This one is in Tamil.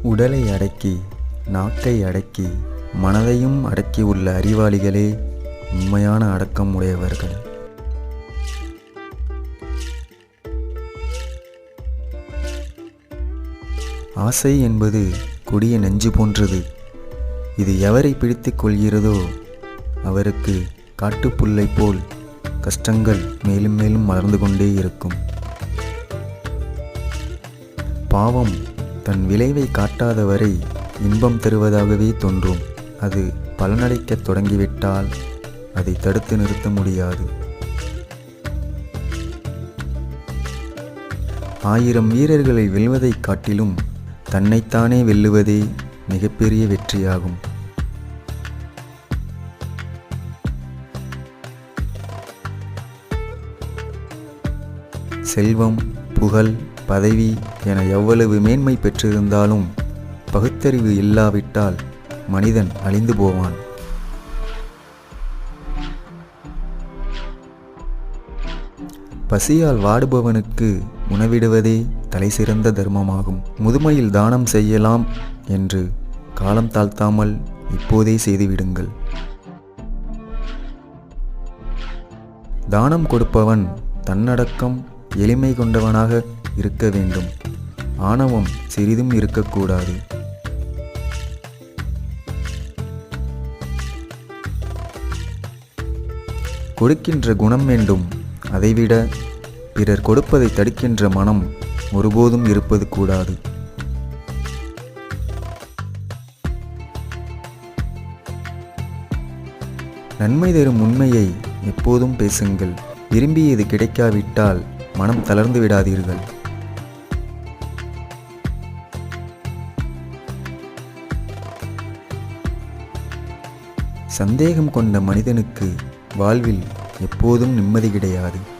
உடலை அடக்கி நாக்கை அடக்கி மனதையும் அடக்கி உள்ள அறிவாளிகளே உண்மையான அடக்கம் உடையவர்கள். ஆசை என்பது கொடிய நெஞ்சு போன்றது. இது எவரை பிடித்துக் கொள்கிறதோ அவருக்கு காட்டுப்புல்லை போல் கஷ்டங்கள் மேலும் மேலும் மலர்ந்து கொண்டே இருக்கும். பாவம் தன் விளைவை காட்டாதவரை இன்பம் தருவதாகவே தோன்றும். அது பலனளிக்கத் தொடங்கிவிட்டால் அதை தடுத்து நிறுத்த முடியாது. 1000 வீரர்களை வெல்வதைக் காட்டிலும் தன்னைத்தானே வெல்லுவதே மிகப்பெரிய வெற்றியாகும். செல்வம், புகழ், பதவி என எவ்வளவு மேன்மை பெற்றிருந்தாலும் பகுத்தறிவு இல்லாவிட்டால் மனிதன் அழிந்து போவான். பசியால் வாடுபவனுக்கு உணவிடுவதே தலைசிறந்த தர்மமாகும். முதுமையில் தானம் செய்யலாம் என்று காலம் தாழ்த்தாமல் இப்போதே செய்துவிடுங்கள். தானம் கொடுப்பவன் தன்னடக்கம் எளிமை கொண்டவனாக இருக்க வேண்டும். ஆணவம் சிறிதும் இருக்கக்கூடாது. கொடுக்கின்ற குணம் வேண்டும். அதைவிட பிறர் கொடுப்பதை தடுக்கின்ற மனம் ஒருபோதும் இருப்பது கூடாது. நன்மை தரும் உண்மையை எப்போதும் பேசுங்கள். விரும்பியது கிடைக்காவிட்டால் மனம் தளர்ந்து விடாதீர்கள். சந்தேகம் கொண்ட மனிதனுக்கு வாழ்வில் எப்போதும் நிம்மதி கிடையாது.